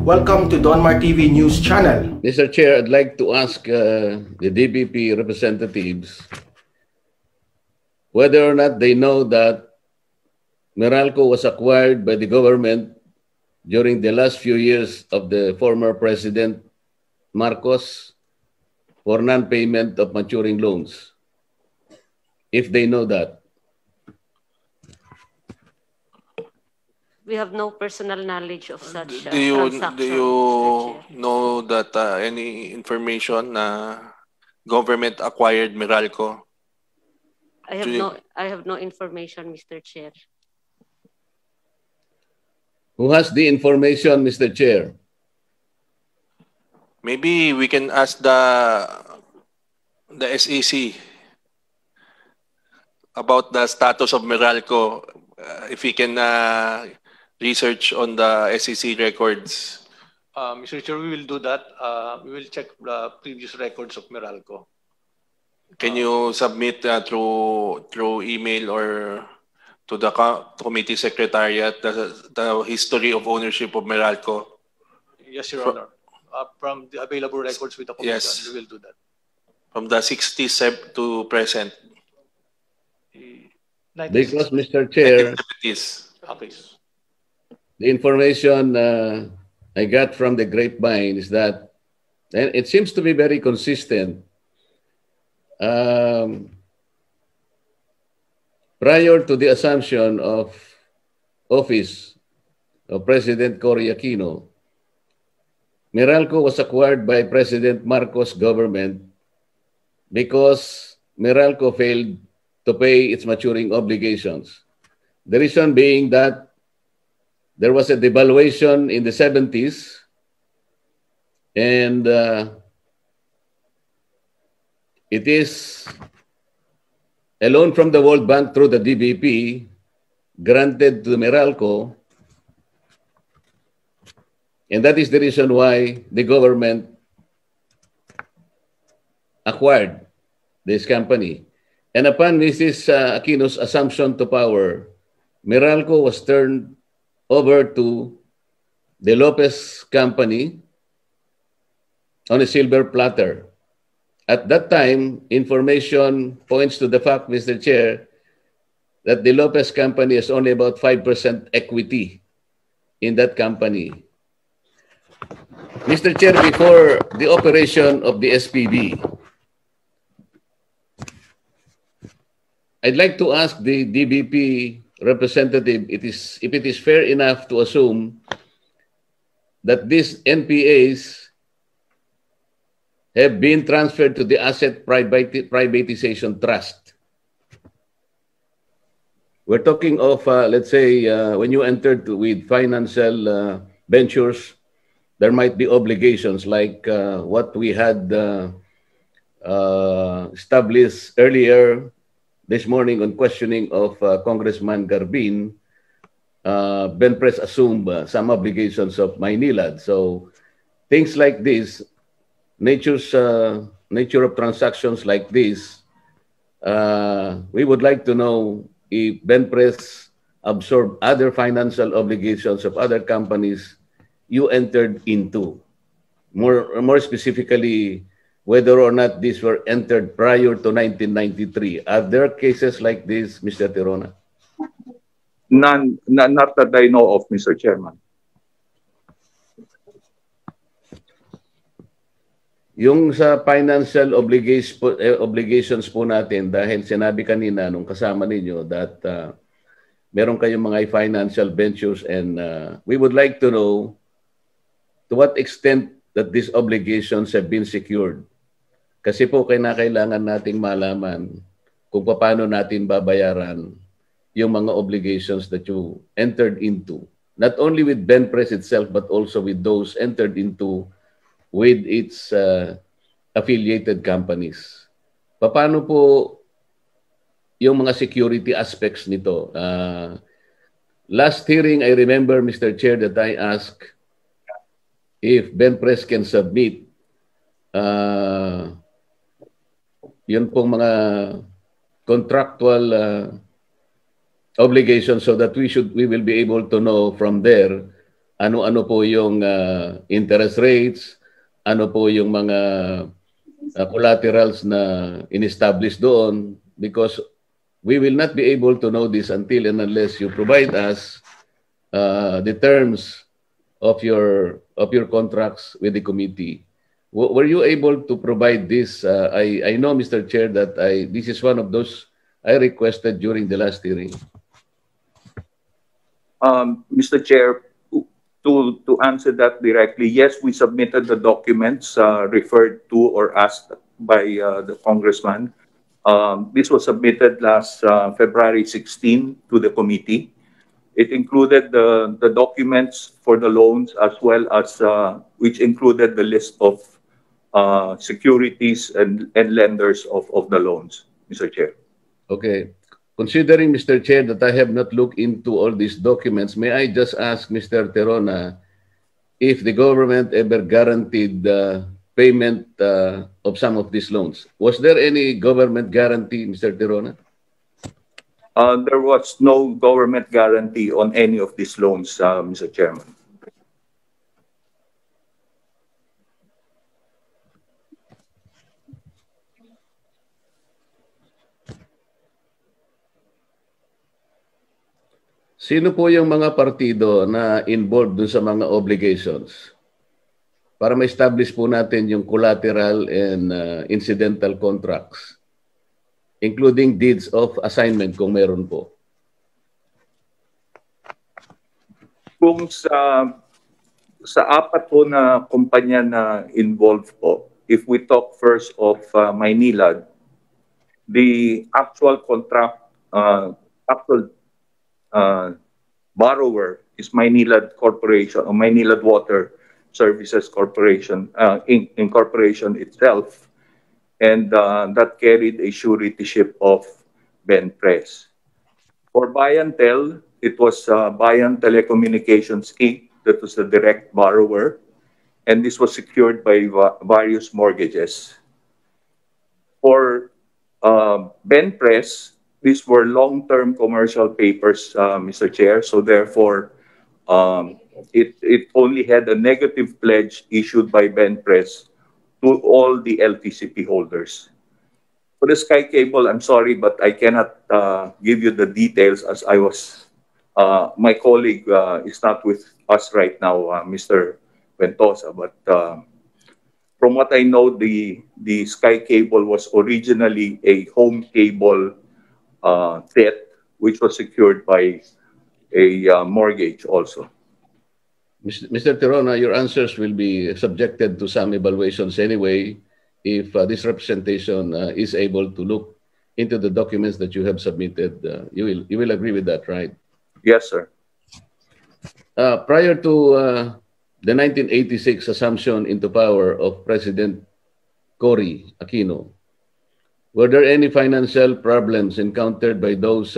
Welcome to Donmar TV News Channel. Mr. Chair, I'd like to ask the DBP representatives whether or not they know that Meralco was acquired by the government during the last few years of the former President Marcos for non-payment of maturing loans. If they know that. We have no personal knowledge of such Do you transaction, know that any information na government acquired Meralco? I have no information, Mr. Chair. Who has the information, Mr. Chair? Maybe we can ask the SEC about the status of Meralco, if we can research on the SEC records. Mr. Chair, we will do that. We will check the previous records of Meralco. Can you submit through email or to the committee secretariat the history of ownership of Meralco? Yes, Your Honor. From the available records with the commission, yes, we will do that. From the 60s to present. Because, Mr. Chair, 1970s. Okay. the information I got from the grapevine is that, and it seems to be very consistent, prior to the assumption of office of President Cory Aquino, Meralco was acquired by President Marcos' government because Meralco failed to pay its maturing obligations. The reason being that there was a devaluation in the 70s and it is a loan from the World Bank through the DBP granted to Meralco, and that is the reason why the government acquired this company. And upon Mrs. Aquino's assumption to power, Meralco was turned over to the Lopez Company on a silver platter. At that time, information points to the fact, Mr. Chair, that the Lopez Company has only about 5% equity in that company. Mr. Chair, before the operation of the SPV, I'd like to ask the DBP representative if it is fair enough to assume that these NPAs have been transferred to the Asset Privatization Trust. We're talking of, let's say, when you entered with financial ventures, there might be obligations like what we had established earlier this morning on questioning of Congressman Garbin. BenPres assumed some obligations of Maynilad. So things like this, nature of transactions like this, we would like to know if BenPres absorbed other financial obligations of other companies you entered into. More specifically, whether or not these were entered prior to 1993. Are there cases like this, Mr. Tirona? None, not that I know of, Mr. Chairman. Yung sa financial obligations po natin, dahil sinabi kanina nung kasama ninyo that meron kayong mga financial ventures and we would like to know to what extent that these obligations have been secured. Kasi po kailangan nating malaman kung paano natin babayaran yung mga obligations that you entered into. Not only with BenPres itself, but also with those entered into with its affiliated companies. Paano po yung mga security aspects nito? Last hearing, I remember, Mr. Chair, that I asked if BenPres can submit yun pong mga contractual obligations so that we will be able to know from there ano-ano po yung interest rates, ano po yung mga collaterals na in-establish doon, because we will not be able to know this until and unless you provide us the terms of your contracts with the committee. Were you able to provide this? I know, Mr. Chair, that this is one of those I requested during the last hearing. Mr. Chair, to answer that directly, yes, we submitted the documents referred to or asked by the congressman. This was submitted last February 16 to the committee. It included the documents for the loans as well as which included the list of securities and lenders of the loans, Mr. Chair. Okay. Considering, Mr. Chair, that I have not looked into all these documents, may I just ask Mr. Terona if the government ever guaranteed the payment of some of these loans? Was there any government guarantee, Mr. Terona? There was no government guarantee on any of these loans, Mr. Chairman. Sino po yung mga partido na involved dun sa mga obligations? Para ma-establish po natin yung collateral and incidental contracts, including deeds of assignment kung meron po. Kung sa apat po na kumpanya na involved po, if we talk first of Maynilad, the actual contract, borrower is Maynilad Corporation or Maynilad Water Services Corporation, Incorporation itself, and that carried a suretyship of BenPres. For Bayantel, it was Bayan Telecommunications Inc. that was the direct borrower, and this was secured by various mortgages. For BenPres, these were long-term commercial papers, Mr. Chair, so therefore it only had a negative pledge issued by BenPres to all the LTCP holders. For the Sky Cable, I'm sorry, but I cannot give you the details as I was, my colleague is not with us right now, Mr. Ventosa, but from what I know, the Sky Cable was originally a home cable debt, which was secured by a mortgage also. Mr. Terona, your answers will be subjected to some evaluations anyway if this representation is able to look into the documents that you have submitted. You will agree with that, right? Yes, sir. Prior to the 1986 assumption into power of President Cory Aquino, were there any financial problems encountered by those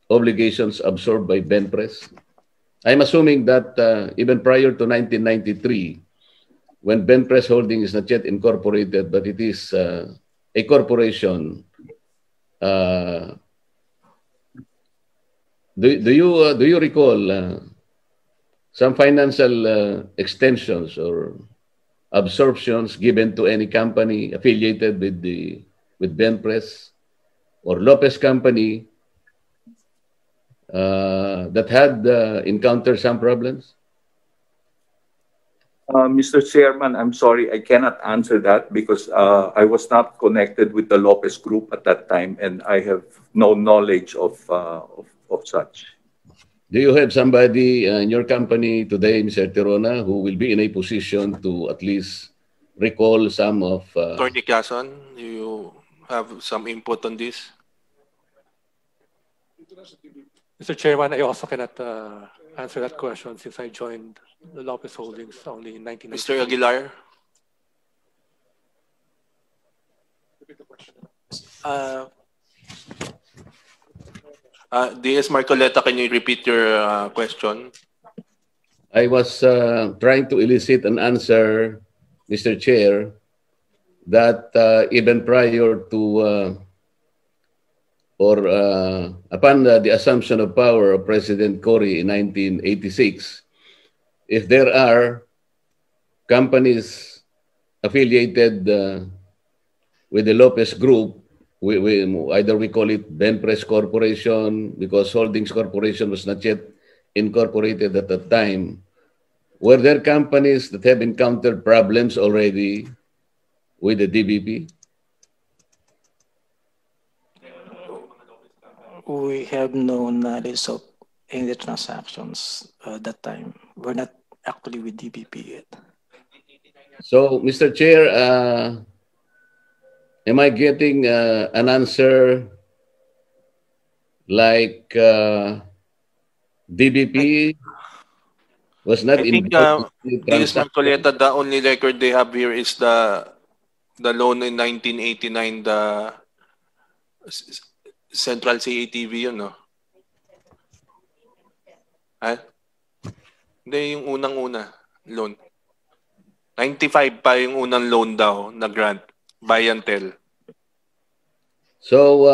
obligations absorbed by BenPres? I'm assuming that even prior to 1993, when BenPres Holding is not yet incorporated, but it is a corporation, do you recall some financial extensions or absorptions given to any company affiliated with BenPres or Lopez Company that had encountered some problems? Mr. Chairman, I'm sorry, I cannot answer that because I was not connected with the Lopez Group at that time, and I have no knowledge of such. Do you have somebody in your company today, Mr. Terona, who will be in a position to at least recall some of... Attorney Quezon, do you have some input on this? Mr. Chairman, I also cannot answer that question since I joined the Lopez Holdings only in 1990. Mr. Aguilar? DS Marcoleta, can you repeat your question? I was trying to elicit an answer, Mr. Chair, that even prior to upon the assumption of power of President Cory in 1986, if there are companies affiliated with the Lopez Group, either we call it Benpres Corporation, because Holdings Corporation was not yet incorporated at that time. Were there companies that have encountered problems already with the DBP? We have no knowledge of any transactions that time. We're not actually with DBP yet. So, Mr. Chair, am I getting an answer like DBP was not I think, involved in the Ms. transaction? Marcoleta, the only record they have here is the loan in 1989, the Central CATV yun, no? Hindi, yung unang-una loan. 95 pa yung unang loan daw na grant, buy and tell. So,